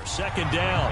Second down.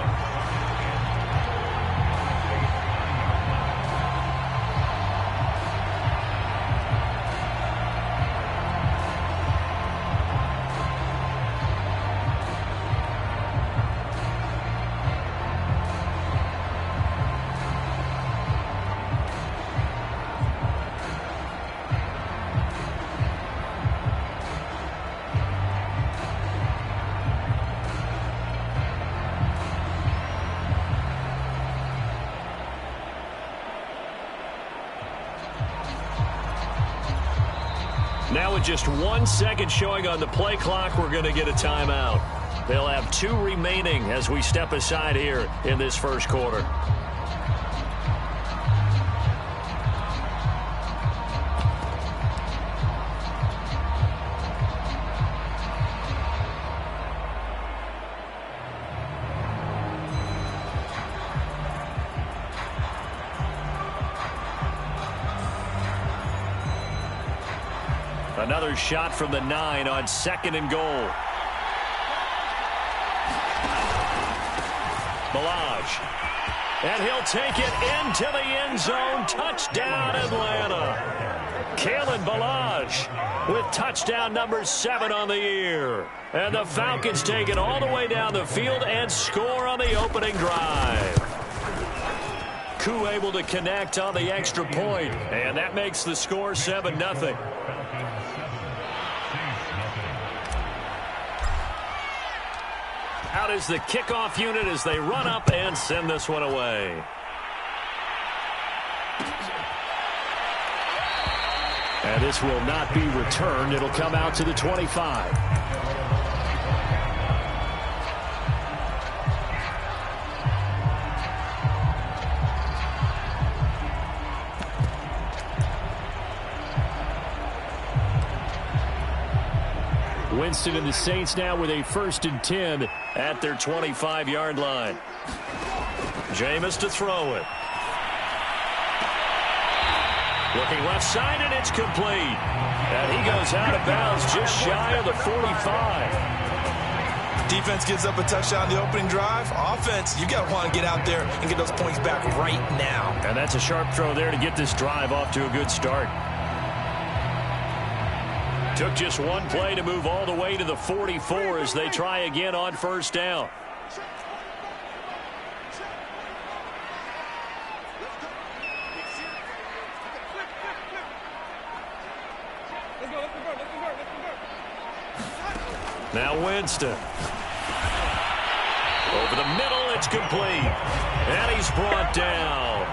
Now with just 1 second showing on the play clock, we're going to get a timeout. They'll have 2 remaining as we step aside here in this first quarter. Another shot from the 9 on 2nd and goal. Ballage. And he'll take it into the end zone. Touchdown, Atlanta. Kalen Ballage with touchdown number 7 on the year. And the Falcons take it all the way down the field and score on the opening drive. Koo able to connect on the extra point, and that makes the score 7-0. Out is the kickoff unit as they run up and send this one away. And this will not be returned. It'll come out to the 25. Winston and the Saints now with a 1st and 10 at their 25-yard line. Jameis to throw it. Looking left side, and it's complete. And he goes out of bounds just shy of the 45. Defense gives up a touchdown the opening drive. Offense, you got to want to get out there and get those points back right now. And that's a sharp throw there to get this drive off to a good start. Took just 1 play to move all the way to the 44 as they try again on 1st down. Now Winston. Over the middle, it's complete. And he's brought down.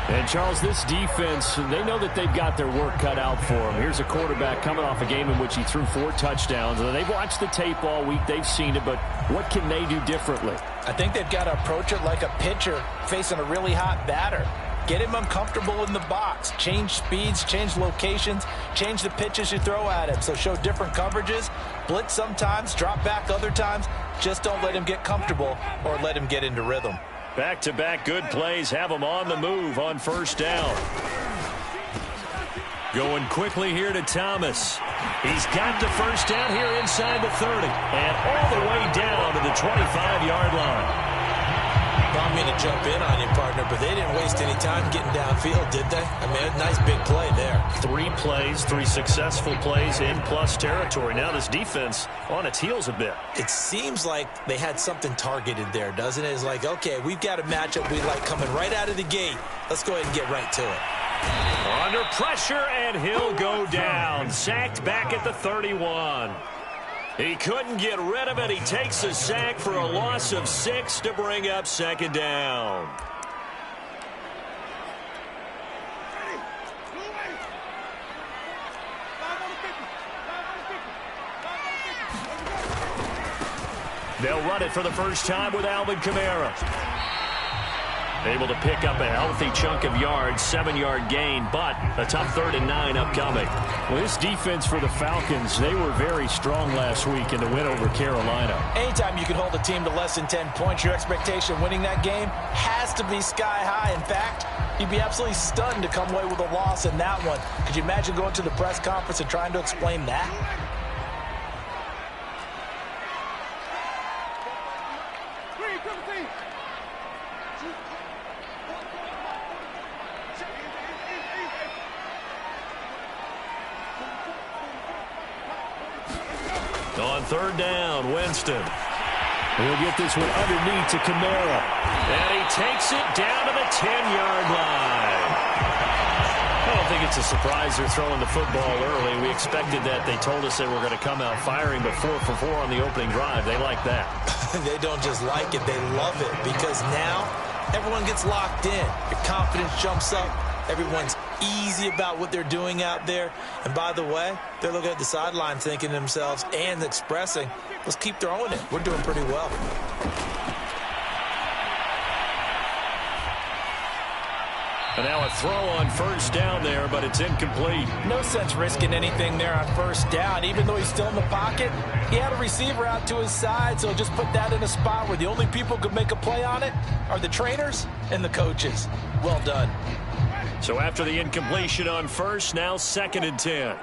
And, Charles, this defense, they know that they've got their work cut out for them. Here's a quarterback coming off a game in which he threw 4 touchdowns. And they've watched the tape all week. They've seen it, but what can they do differently? I think they've got to approach it like a pitcher facing a really hot batter. Get him uncomfortable in the box. Change speeds, change locations, change the pitches you throw at him. So show different coverages. Blitz sometimes, drop back other times. Just don't let him get comfortable or let him get into rhythm. Back-to-back good plays have him on the move on 1st down. Going quickly here to Thomas. He's got the 1st down here inside the 30. And all the way down to the 25-yard line. I mean to jump in on you, partner, but they didn't waste any time getting downfield, did they? I mean, a nice big play there. 3 plays, 3 successful plays in plus territory. Now this defense on its heels a bit. It seems like they had something targeted there, doesn't it? It's like, okay, we've got a matchup we like coming right out of the gate. Let's go ahead and get right to it. Under pressure, and he'll go down. Sacked back at the 31. He couldn't get rid of it. He takes a sack for a loss of 6 to bring up 2nd down. They'll run it for the first time with Alvin Kamara. Able to pick up a healthy chunk of yards, 7-yard gain, but a tough 3rd and 9 upcoming. Well, this defense for the Falcons, they were very strong last week in the win over Carolina. Anytime you can hold a team to less than 10 points, your expectation winning that game has to be sky high. In fact, you'd be absolutely stunned to come away with a loss in that one. Could you imagine going to the press conference and trying to explain that? On third down, Winston. He'll get this one underneath to Kamara. And he takes it down to the 10-yard line. I don't think it's a surprise they're throwing the football early. We expected that. They told us they were going to come out firing, but 4 for 4 on the opening drive. They like that. They don't just like it, they love it, because now everyone gets locked in. Your confidence jumps up. Everyone's easy about what they're doing out there. And by the way, they're looking at the sideline thinking to themselves and expressing, let's keep throwing it. We're doing pretty well. And now a throw on first down there, but it's incomplete. No sense risking anything there on first down. Even though he's still in the pocket, he had a receiver out to his side, so just put that in a spot where the only people who could make a play on it are the trainers and the coaches. Well done. So after the incompletion on first, now 2nd and 10.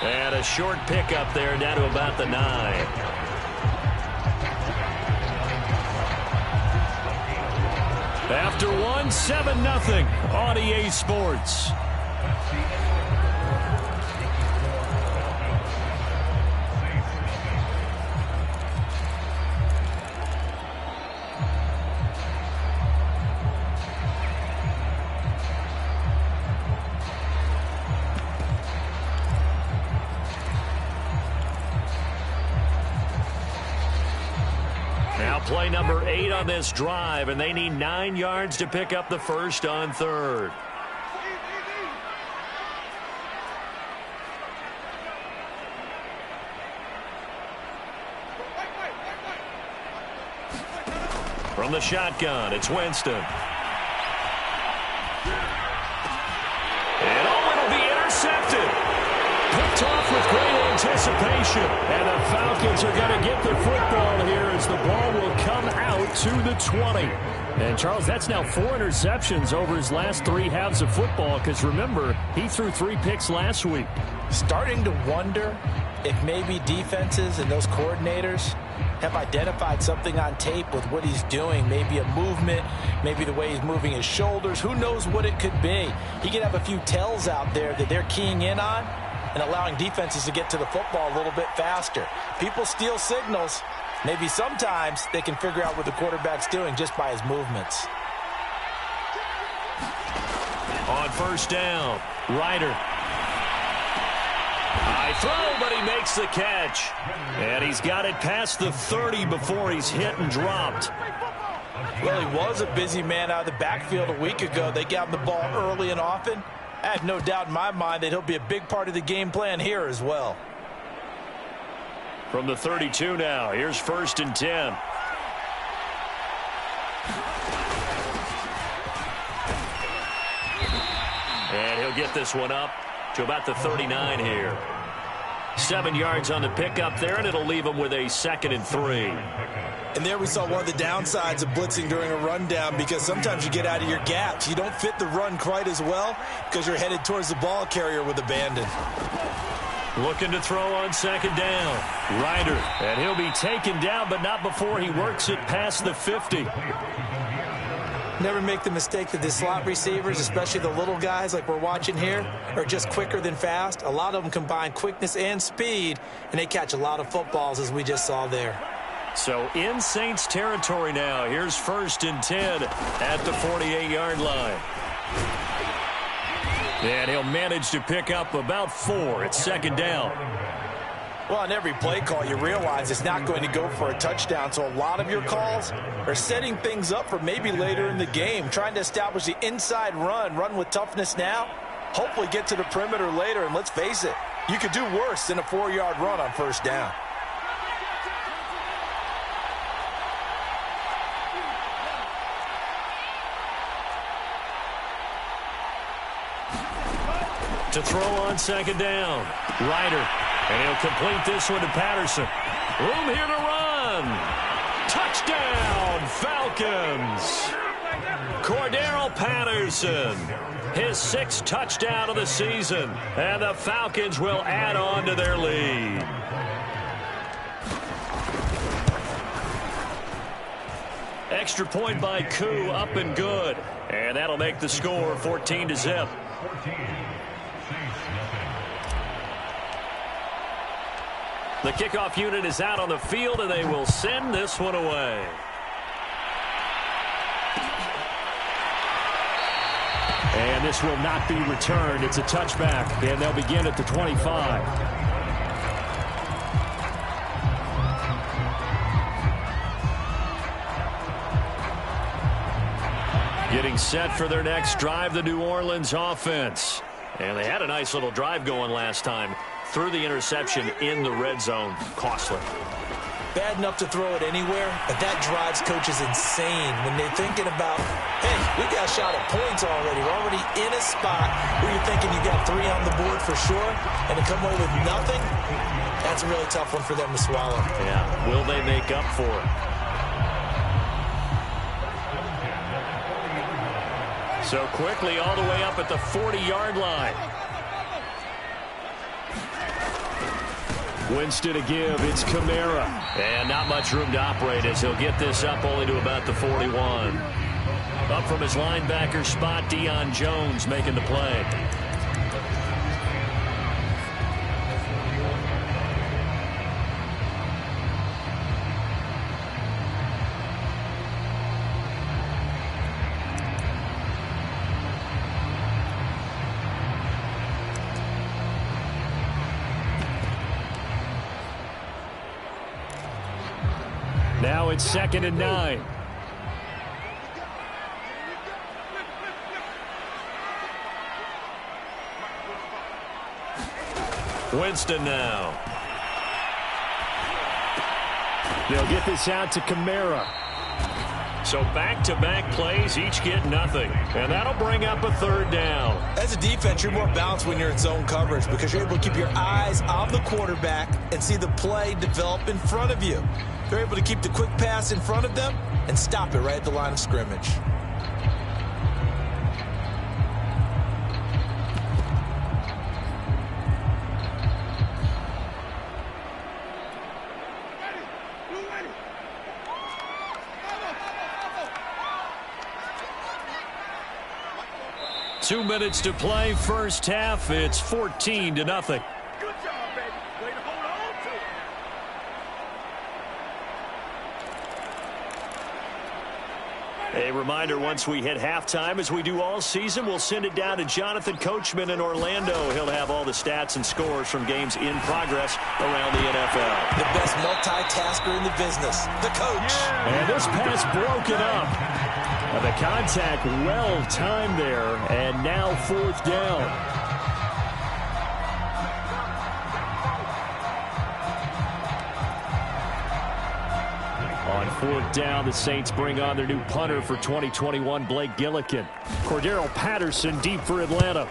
And a short pickup there down to about the 9. After one, 7-0 on EA Sports. Play number 8 on this drive, and they need 9 yards to pick up the first on third. From the shotgun, it's Winston. And it'll be intercepted. Picked off with great anticipation. And the Falcons are going to get the football here as the ball will come out to the 20. And, Charles, that's now 4 interceptions over his last 3 halves of football because, remember, he threw 3 picks last week. Starting to wonder if maybe defenses and those coordinators have identified something on tape with what he's doing. Maybe a movement, maybe the way he's moving his shoulders. Who knows what it could be? He could have a few tells out there that they're keying in on and allowing defenses to get to the football a little bit faster. People steal signals. Maybe sometimes they can figure out what the quarterback's doing just by his movements. On first down, Ryder. High throw, but he makes the catch. And he's got it past the 30 before he's hit and dropped. Well, he was a busy man out of the backfield a week ago. They got him the ball early and often. I have no doubt in my mind that he'll be a big part of the game plan here as well. From the 32 now, here's 1st and 10. And he'll get this one up to about the 39 here. 7 yards on the pickup there, and it'll leave him with a 2nd and 3. And there we saw one of the downsides of blitzing during a rundown, because sometimes you get out of your gaps. You don't fit the run quite as well because you're headed towards the ball carrier with abandon. Looking to throw on 2nd down. Ryder, and he'll be taken down, but not before he works it past the 50. Never make the mistake that the slot receivers, especially the little guys like we're watching here, are just quicker than fast. A lot of them combine quickness and speed, and they catch a lot of footballs, as we just saw there. So in Saints territory now. Here's 1st and 10 at the 48-yard line. And he'll manage to pick up about 4 at 2nd down. Well, on every play call, you realize it's not going to go for a touchdown. So a lot of your calls are setting things up for maybe later in the game, trying to establish the inside run with toughness now, hopefully get to the perimeter later. And let's face it, you could do worse than a 4-yard run on 1st down. To throw on 2nd down, Ryder. And he'll complete this one to Patterson. Room here to run. Touchdown, Falcons. Cordero Patterson, his 6th touchdown of the season. And the Falcons will add on to their lead. Extra point by Koo, up and good. And that'll make the score 14-0. The kickoff unit is out on the field, and they will send this one away. And this will not be returned. It's a touchback, and they'll begin at the 25. Getting set for their next drive, the New Orleans offense. And they had a nice little drive going last time. Threw the interception in the red zone. Costly. Bad enough to throw it anywhere, but that drives coaches insane when they're thinking about, hey, we got a shot at points already. We're already in a spot where you're thinking you got 3 on the board for sure, and to come away with nothing, that's a really tough one for them to swallow. Yeah, will they make up for it? So quickly all the way up at the 40-yard line. Winston to give. It's Kamara. And not much room to operate as he'll get this up only to about the 41. Up from his linebacker spot, Deion Jones making the play. Now it's 2nd and 9. Winston now. They'll get this out to Kamara. So back-to-back plays, each get nothing. And that'll bring up a 3rd down. As a defense, you're more balanced when you're in zone coverage because you're able to keep your eyes on the quarterback and see the play develop in front of you. They're able to keep the quick pass in front of them and stop it right at the line of scrimmage. Two minutes to play, first half. It's 14-0. Good job, baby. Way to hold on to it. A reminder, once we hit halftime, as we do all season, we'll send it down to Jonathan Coachman in Orlando. He'll have all the stats and scores from games in progress around the NFL. The best multitasker in the business, the coach. And this pass broken up. The contact well timed there, and now 4th down. On 4th down, the Saints bring on their new punter for 2021, Blake Gillikin. Cordero Patterson deep for Atlanta.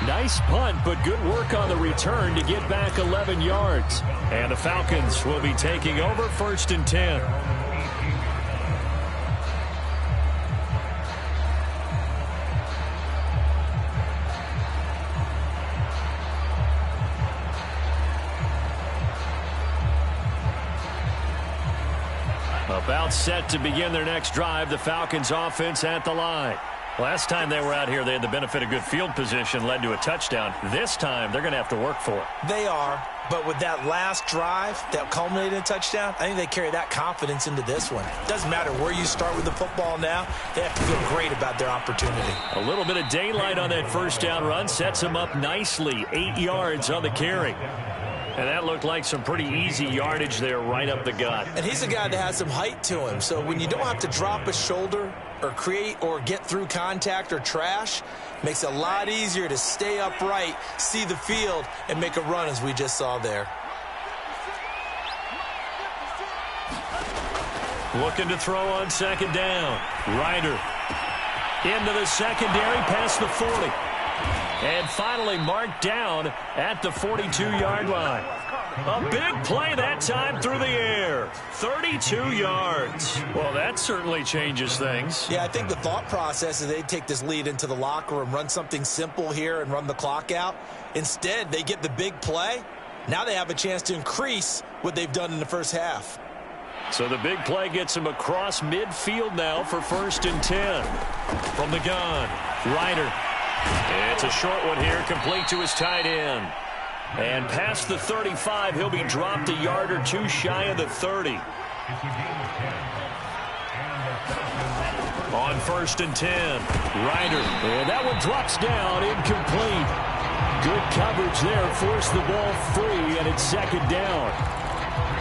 Nice punt, but good work on the return to get back 11 yards. And the Falcons will be taking over 1st and 10. About set to begin their next drive, the Falcons offense at the line. Last time they were out here, they had the benefit of good field position, led to a touchdown. This time, they're going to have to work for it. They are, but with that last drive that culminated in a touchdown, I think they carry that confidence into this one. Doesn't matter where you start with the football now, they have to feel great about their opportunity. A little bit of daylight on that first down run sets them up nicely. 8 yards on the carry. And that looked like some pretty easy yardage there right up the gut. And he's a guy that has some height to him, so when you don't have to drop a shoulder or create or get through contact or trash, makes it a lot easier to stay upright, see the field, and make a run as we just saw there. Looking to throw on 2nd down. Ryder into the secondary past the 40. And finally marked down at the 42-yard line. A big play that time through the air. 32 yards. Well, that certainly changes things. Yeah, I think the thought process is they'd take this lead into the locker room, run something simple here and run the clock out. Instead, they get the big play. Now they have a chance to increase what they've done in the first half. So the big play gets him across midfield now for 1st and 10. From the gun, Ryder. It's a short one here, complete to his tight end. And past the 35, he'll be dropped a yard or two shy of the 30. On 1st and 10, Ryder. And that one drops down, incomplete. Good coverage there, forced the ball free, and it's 2nd down.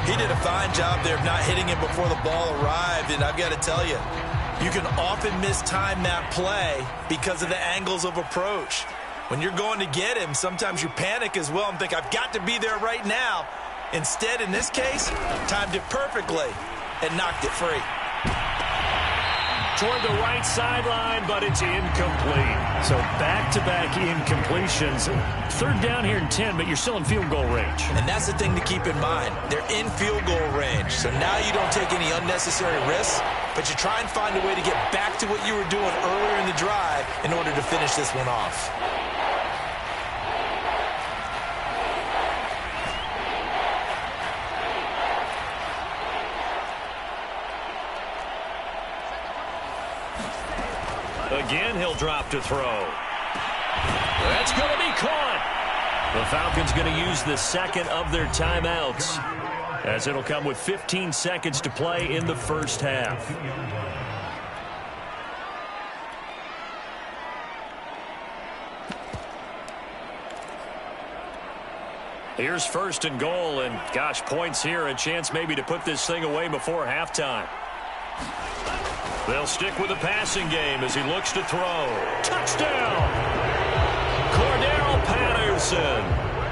He did a fine job there of not hitting it before the ball arrived, and I've got to tell you, you can often mistime that play because of the angles of approach. When you're going to get him, sometimes you panic as well and think, I've got to be there right now. Instead, in this case, timed it perfectly and knocked it free. Toward the right sideline, but it's incomplete. So back-to-back incompletions. 3rd down here and 10, but you're still in field goal range. And that's the thing to keep in mind. They're in field goal range. So now you don't take any unnecessary risks, but you try and find a way to get back to what you were doing earlier in the drive in order to finish this one off. Again, he'll drop to throw. That's going to be caught. The Falcons going to use the 2nd of their timeouts, as it'll come with 15 seconds to play in the first half. Here's 1st and goal, and gosh, points here, a chance maybe to put this thing away before halftime. They'll stick with the passing game as he looks to throw. Touchdown! Cordero Patterson,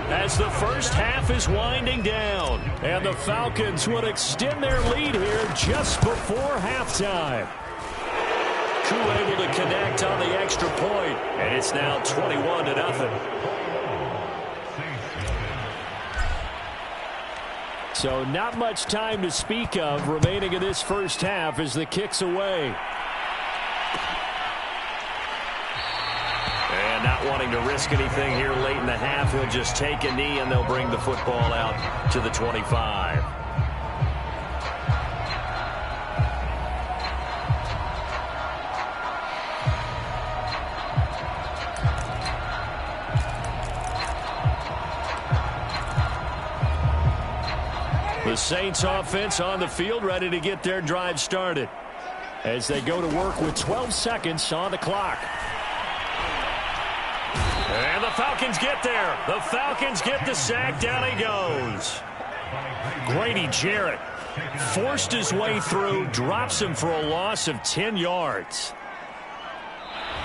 as the first half is winding down. And the Falcons would extend their lead here just before halftime. Koo able to connect on the extra point, and it's now 21-0. So not much time to speak of remaining in this first half as the kick's away. And not wanting to risk anything here late in the half, he'll just take a knee and they'll bring the football out to the 25. The Saints offense on the field, ready to get their drive started as they go to work with 12 seconds on the clock. And the Falcons get there. The Falcons get the sack. Down he goes. Grady Jarrett forced his way through, drops him for a loss of 10 yards.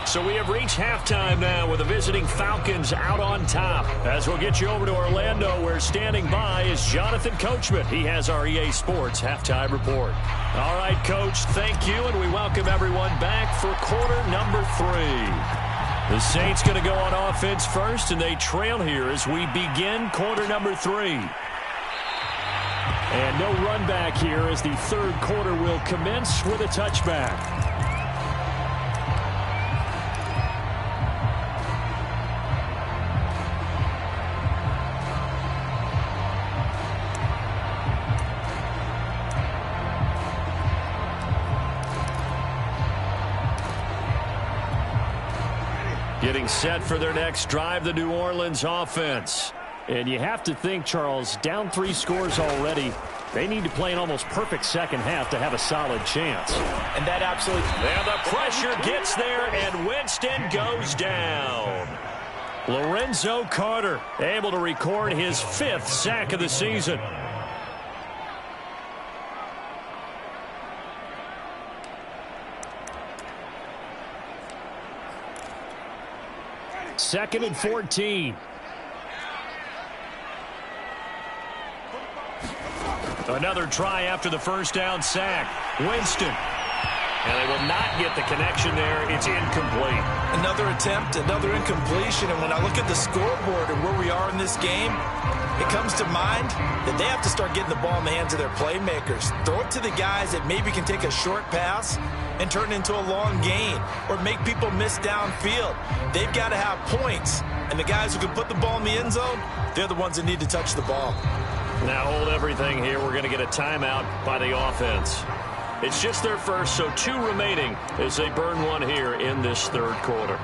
So we have reached halftime now with the visiting Falcons out on top. As we'll get you over to Orlando, where standing by is Jonathan Coachman. He has our EA Sports halftime report. All right, Coach, thank you, and we welcome everyone back for quarter number 3. The Saints going to go on offense first, and they trail here as we begin quarter number 3. And no run back here as the third quarter will commence with a touchback. Getting set for their next drive, the New Orleans offense. And you have to think, Charles, down 3 scores already. They need to play an almost perfect second half to have a solid chance. And that absolutely... And the pressure gets there, and Winston goes down. Lorenzo Carter able to record his 5th sack of the season. Second and 14. Another try after the first down sack. Winston. And they will not get the connection there. It's incomplete. Another attempt, another incompletion. And when I look at the scoreboard and where we are in this game, it comes to mind that they have to start getting the ball in the hands of their playmakers. Throw it to the guys that maybe can take a short pass and turn it into a long gain or make people miss downfield. They've got to have points. And the guys who can put the ball in the end zone, they're the ones that need to touch the ball. Now hold everything here. We're going to get a timeout by the offense. It's just their first, so 2 remaining as they burn one here in this third quarter.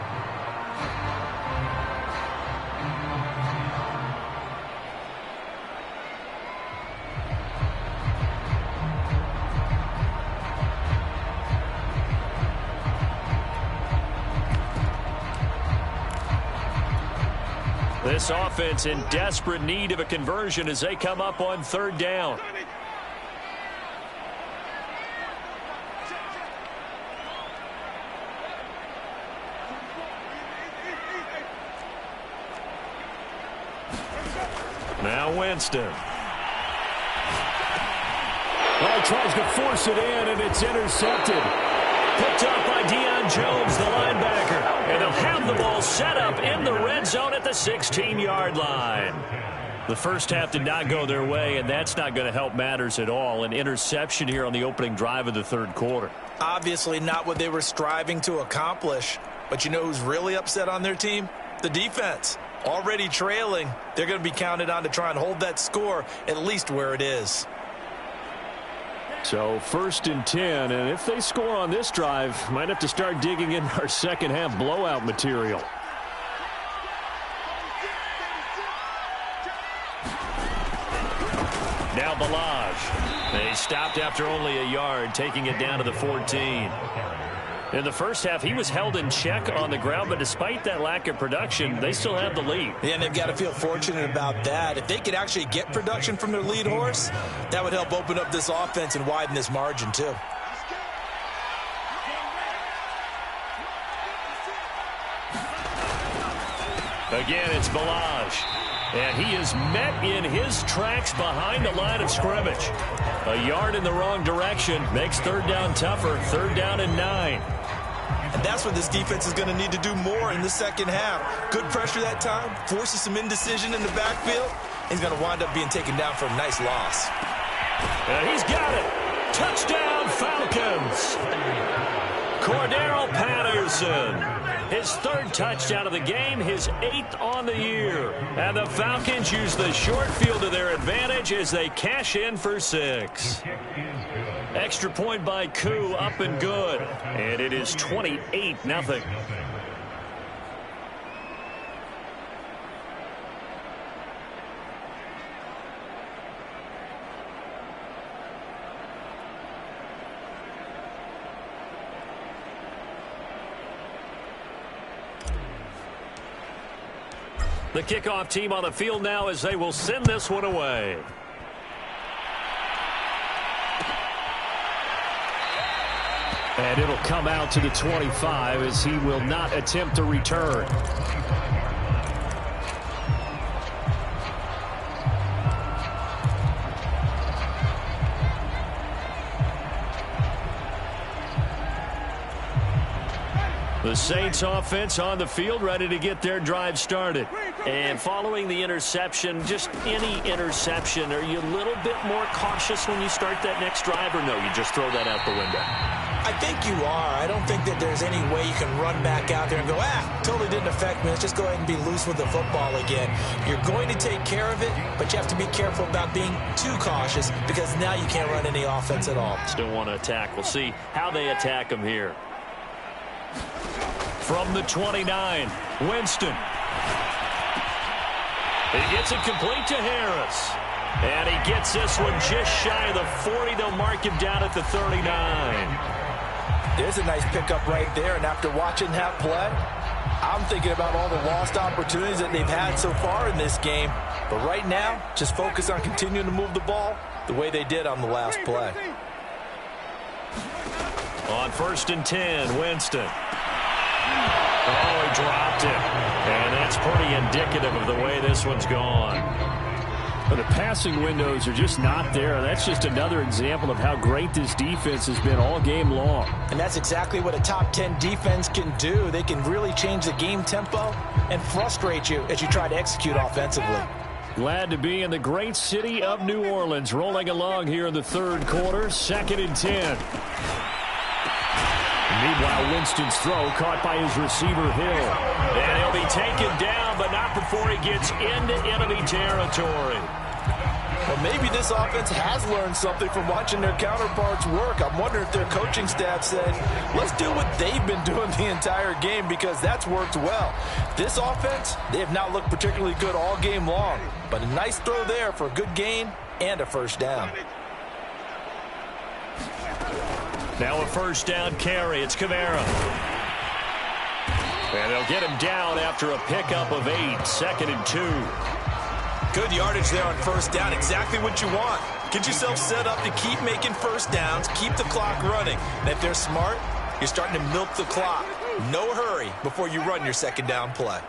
This offense in desperate need of a conversion as they come up on third down. Now Winston. Well, tries to force it in, and it's intercepted. Picked up by Deion Jones, the linebacker. And they'll have the ball set up in the red zone at the 16-yard line. The first half did not go their way, and that's not going to help matters at all. An interception here on the opening drive of the third quarter. Obviously not what they were striving to accomplish. But you know who's really upset on their team? The defense. Already trailing, they're going to be counted on to try and hold that score at least where it is. So 1st and 10, and if they score on this drive, might have to start digging in our second half blowout material. Now Balaj. They stopped after only a yard, taking it down to the 14. In the first half, he was held in check on the ground, but despite that lack of production, they still have the lead. Yeah, and they've got to feel fortunate about that. If they could actually get production from their lead horse, that would help open up this offense and widen this margin, too. Again, it's Balaj. And he is met in his tracks behind the line of scrimmage. A yard in the wrong direction makes third down tougher. 3rd down and 9. And that's what this defense is going to need to do more in the second half. Good pressure that time, forces some indecision in the backfield. He's going to wind up being taken down for a nice loss. And he's got it. Touchdown, Falcons. Cordero Patterson. His 3rd touchdown of the game, his 8th on the year. And the Falcons use the short field to their advantage as they cash in for 6. Extra point by Koo, up and good. And it is 28-0. The kickoff team on the field now as they will send this one away. And it'll come out to the 25 as he will not attempt to return. The Saints offense on the field, ready to get their drive started. And following the interception, just any interception, are you a little bit more cautious when you start that next drive, or no, you just throw that out the window? I think you are. I don't think that there's any way you can run back out there and go, totally didn't affect me. Let's just go ahead and be loose with the football again. You're going to take care of it, but you have to be careful about being too cautious because now you can't run any offense at all. Still want to attack. We'll see how they attack them here. From the 29, Winston. He gets it complete to Harris. And he gets this one just shy of the 40. They'll mark him down at the 39. There's a nice pickup right there, and after watching that play, I'm thinking about all the lost opportunities that they've had so far in this game. But right now, just focus on continuing to move the ball the way they did on the last play. On 1st and 10, Winston. Oh, he dropped it. And that's pretty indicative of the way this one's gone. But the passing windows are just not there. That's just another example of how great this defense has been all game long. And that's exactly what a top 10 defense can do. They can really change the game tempo and frustrate you as you try to execute offensively. Glad to be in the great city of New Orleans, rolling along here in the third quarter, 2nd and 10. Meanwhile, Winston's throw caught by his receiver, Hill. And he'll be taken down, but not before he gets into enemy territory. Well, maybe this offense has learned something from watching their counterparts work. I'm wondering if their coaching staff said, let's do what they've been doing the entire game, because that's worked well. This offense, they have not looked particularly good all game long, but a nice throw there for a good gain and a first down. Now a first down carry. It's Kamara. And they'll get him down after a pickup of 8, 2nd and 2. Good yardage there on first down. Exactly what you want. Get yourself set up to keep making first downs, keep the clock running. And if they're smart, you're starting to milk the clock. No hurry before you run your second down play.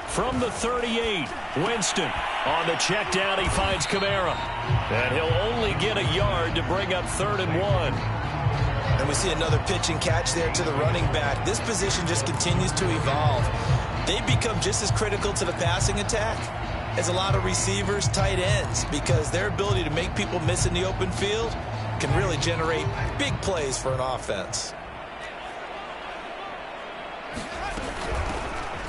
From the 38, Winston. On the check down, he finds Kamara. And he'll only get a yard to bring up 3rd and 1. And we see another pitch and catch there to the running back. This position just continues to evolve. They become just as critical to the passing attack as a lot of receivers, tight ends, because their ability to make people miss in the open field can really generate big plays for an offense.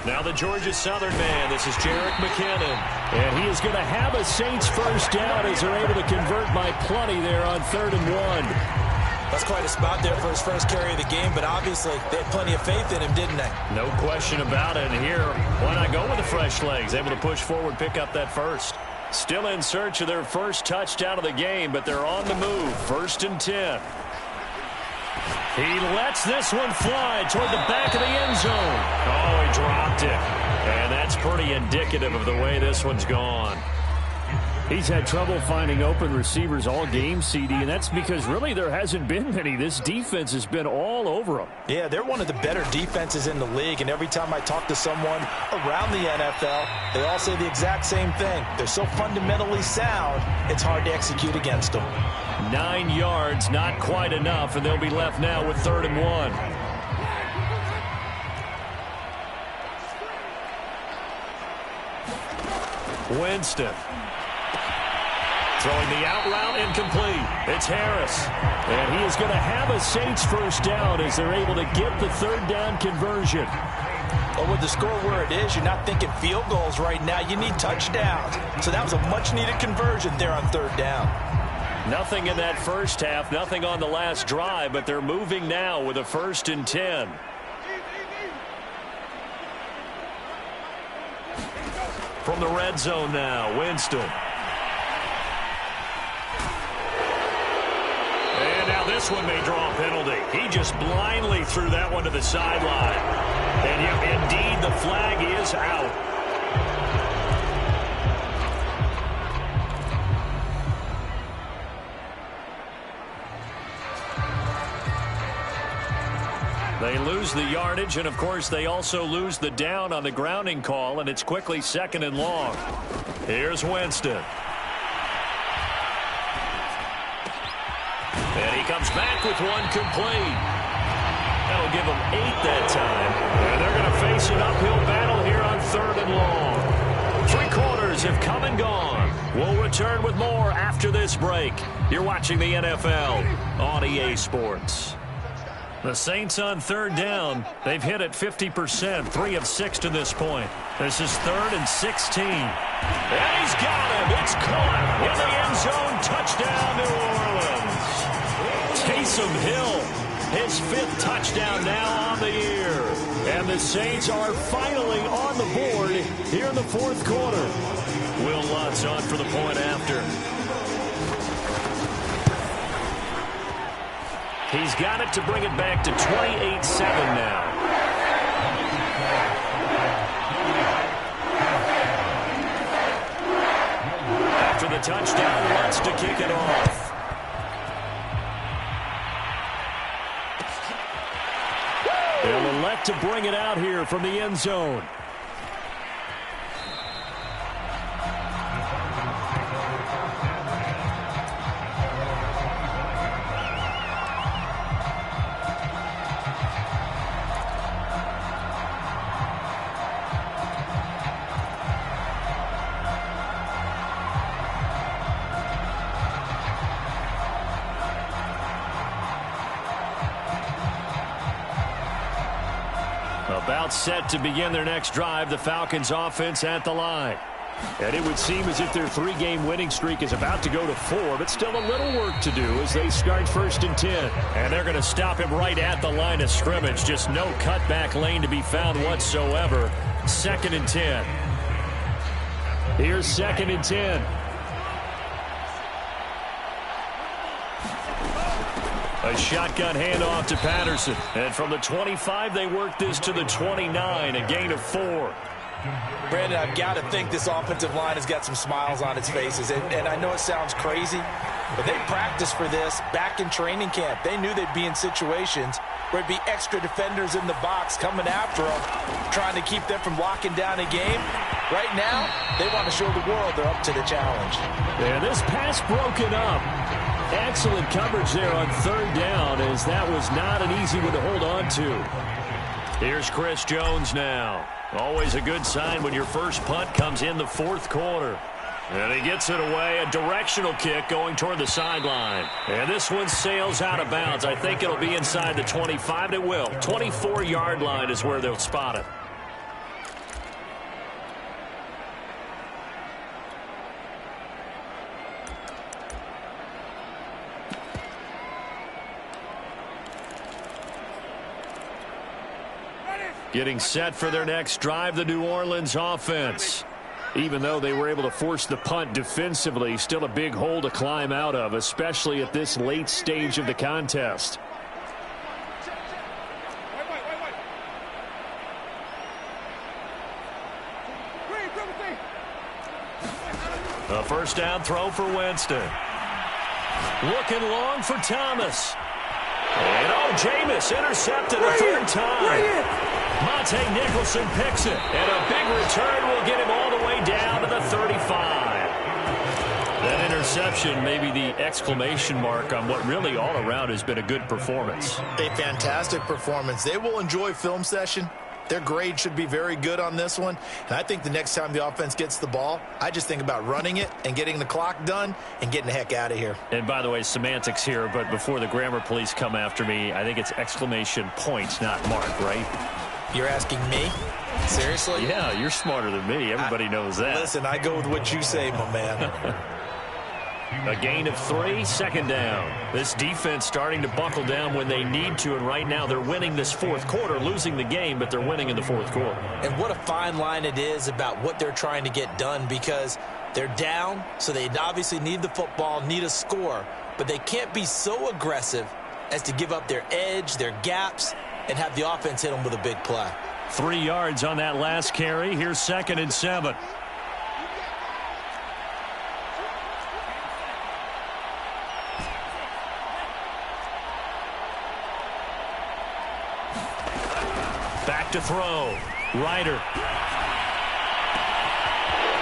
Now the Georgia Southern man. This is Jerick McKinnon. And he is going to have a Saints first down as they're able to convert by plenty there on 3rd and 1. That's quite a spot there for his first carry of the game, but obviously they had plenty of faith in him, didn't they? No question about it. And here, why not go with the fresh legs? Able to push forward, pick up that first. Still in search of their first touchdown of the game, but they're on the move. 1st and 10. He lets this one fly toward the back of the end zone. Oh, he dropped it. And that's pretty indicative of the way this one's gone. He's had trouble finding open receivers all game, CD, and that's because really there hasn't been many. This defense has been all over them. Yeah, they're one of the better defenses in the league, and every time I talk to someone around the NFL, they all say the exact same thing. They're so fundamentally sound, it's hard to execute against them. 9 yards, not quite enough, and they'll be left now with 3rd and 1. Winston. Throwing the out route incomplete. It's Harris. And he is going to have a Saints first down as they're able to get the 3rd down conversion. But with the score where it is, you're not thinking field goals right now. You need touchdowns. So that was a much-needed conversion there on 3rd down. Nothing in that first half, nothing on the last drive, but they're moving now with a 1st and 10. From the red zone now, Winston. And now this one may draw a penalty. He just blindly threw that one to the sideline. And yet, indeed, the flag is out. They lose the yardage, and of course they also lose the down on the grounding call, and it's quickly 2nd and long. Here's Winston. And he comes back with one complete. That'll give him 8 that time. And they're going to face an uphill battle here on 3rd and long. 3 quarters have come and gone. We'll return with more after this break. You're watching the NFL on EA Sports. The Saints on 3rd down. They've hit it 50%, 3 of 6 to this point. This is 3rd and 16. And he's got him. It's caught in the end zone. Touchdown, New Orleans. Taysom Hill, his 5th touchdown now on the year. And the Saints are finally on the board here in the 4th quarter. Will Lutz on for the point after. He's got it to bring it back to 28-7 now. After the touchdown, Lutz to kick it off. They'll elect to bring it out here from the end zone. About set to begin their next drive, the Falcons offense at the line. And it would seem as if their 3-game winning streak is about to go to 4, but still a little work to do as they start 1st and 10. And they're going to stop him right at the line of scrimmage. Just no cutback lane to be found whatsoever. 2nd and 10. Here's 2nd and 10. A shotgun handoff to Patterson. And from the 25, they work this to the 29, a gain of 4. Brandon, I've got to think this offensive line has got some smiles on its faces. And I know it sounds crazy, but they practiced for this back in training camp. They knew they'd be in situations where it'd be extra defenders in the box coming after them, trying to keep them from locking down a game. Right now, they want to show the world they're up to the challenge. Yeah, this pass broken up. Excellent coverage there on 3rd down, as that was not an easy one to hold on to. Here's Chris Jones now. Always a good sign when your first punt comes in the 4th quarter. And he gets it away, a directional kick going toward the sideline. And this one sails out of bounds. I think it'll be inside the 25. It will. 24-yard line is where they'll spot it. Getting set for their next drive, the New Orleans offense. Even though they were able to force the punt defensively, still a big hole to climb out of, especially at this late stage of the contest. A first down throw for Winston. Looking long for Thomas. And Jameis intercepted a 3rd time. Monte Nicholson picks it, and a big return will get him all the way down to the 35. That interception may be the exclamation mark on what really all around has been a good performance. A fantastic performance. They will enjoy film session. Their grade should be very good on this one. And I think the next time the offense gets the ball, I just think about running it and getting the clock done and getting the heck out of here. And by the way, semantics here, but before the grammar police come after me, I think it's exclamation points, not mark, right? You're asking me? Seriously? Yeah, you're smarter than me. Everybody knows that. Listen, I go with what you say, my man. A gain of 3, 2nd down. This defense starting to buckle down when they need to, and right now they're winning this 4th quarter, losing the game, but they're winning in the 4th quarter. And what a fine line it is about what they're trying to get done, because they're down, so they obviously need the football, need a score, but they can't be so aggressive as to give up their edge, their gaps, and have the offense hit them with a big play. 3 yards on that last carry. Here's 2nd and 7. Back to throw. Ryder.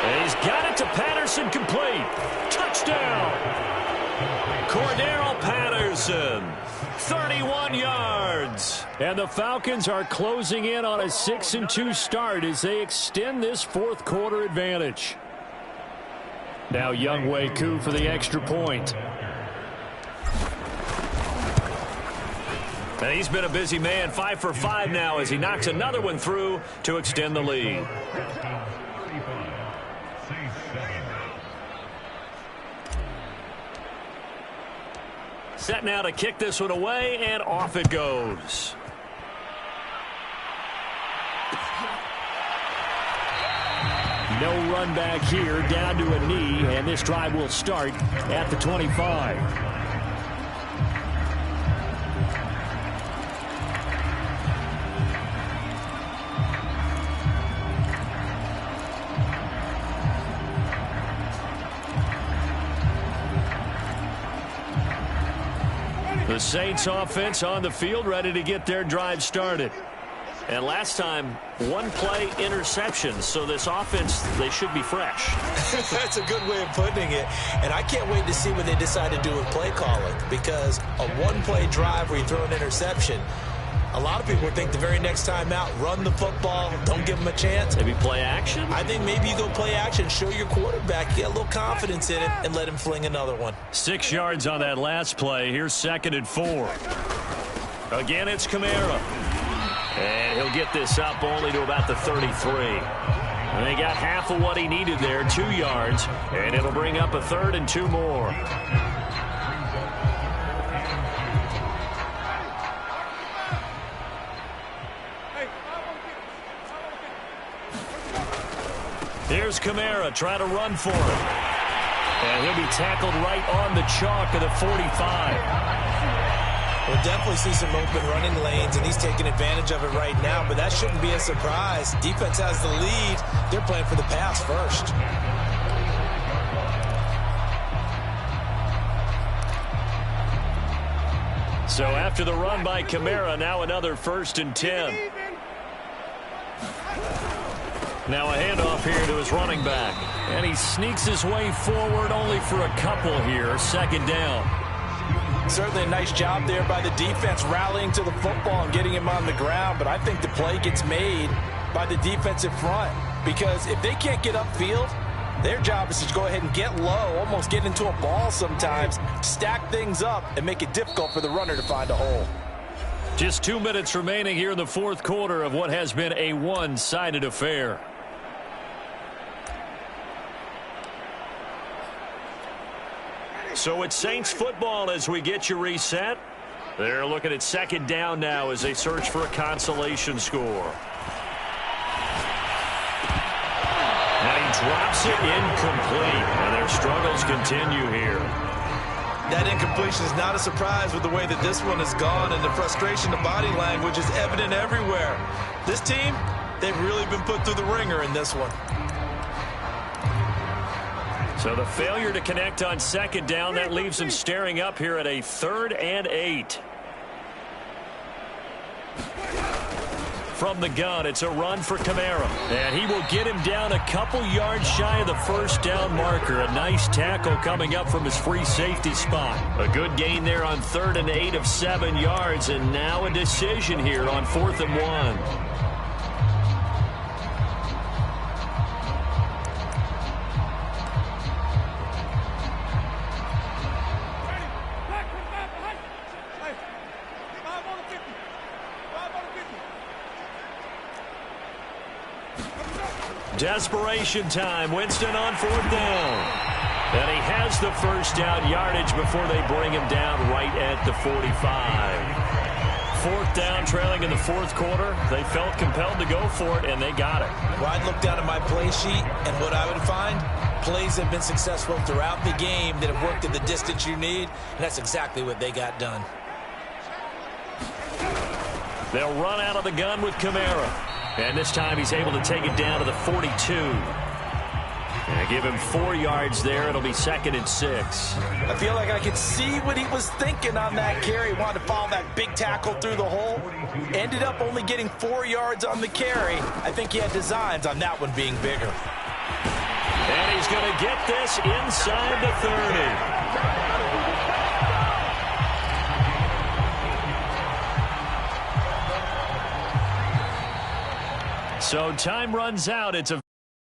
And he's got it to Patterson, complete. Touchdown. Cordero Patterson. 31 yards. And the Falcons are closing in on a 6-2 start as they extend this 4th quarter advantage. Now Younghoe Koo for the extra point. And he's been a busy man, 5 for 5 now as he knocks another one through to extend the lead. Set now to kick this one away, and off it goes. No run back here, down to a knee, and this drive will start at the 25. The Saints offense on the field, ready to get their drive started. And last time, 1-play interception. So this offense, they should be fresh. That's a good way of putting it. And I can't wait to see what they decide to do with play calling, because a 1-play drive where you throw an interception, a lot of people think the very next time out, run the football, don't give them a chance. Maybe play action? I think maybe you go play action, show your quarterback, get a little confidence in it, and let him fling another one. 6 yards on that last play. Here's 2nd and 4. Again, it's Kamara. And he'll get this up only to about the 33. And they got half of what he needed there, 2 yards, and it'll bring up a 3rd and 2 more. Here's Kamara trying to run for it. And he'll be tackled right on the chalk of the 45. We'll definitely see some open running lanes, and he's taking advantage of it right now, but that shouldn't be a surprise. Defense has the lead. They're playing for the pass first. So after the run by Kamara, now another 1st and 10. Now a handoff here to his running back. And he sneaks his way forward only for a couple here. 2nd down. Certainly a nice job there by the defense rallying to the football and getting him on the ground. But I think the play gets made by the defensive front. Because if they can't get upfield, their job is to go ahead and get low, almost get into a ball sometimes, stack things up, and make it difficult for the runner to find a hole. Just 2 minutes remaining here in the 4th quarter of what has been a one-sided affair. So it's Saints football as we get you reset. They're looking at 2nd down now as they search for a consolation score. And he drops it incomplete. And their struggles continue here. That incompletion is not a surprise with the way that this one has gone, and the frustration, the body language is evident everywhere. This team, they've really been put through the ringer in this one. So the failure to connect on 2nd down, that leaves them staring up here at a 3rd and 8. From the gun, it's a run for Kamara. And he will get him down a couple yards shy of the 1st down marker. A nice tackle coming up from his free safety spot. A good gain there on 3rd and 8 of 7 yards. And now a decision here on 4th and 1. Desperation time. Winston on 4th down. And he has the 1st down yardage before they bring him down right at the 45. 4th down, trailing in the 4th quarter. They felt compelled to go for it, and they got it. Well, I'd look down at my play sheet, and what I would find, plays have been successful throughout the game that have worked at the distance you need, and that's exactly what they got done. They'll run out of the gun with Kamara. And this time he's able to take it down to the 42. And give him 4 yards there. It'll be 2nd and 6. I feel like I could see what he was thinking on that carry. Wanted to follow that big tackle through the hole. Ended up only getting 4 yards on the carry. I think he had designs on that one being bigger. And he's going to get this inside the 30. So time runs out. It's a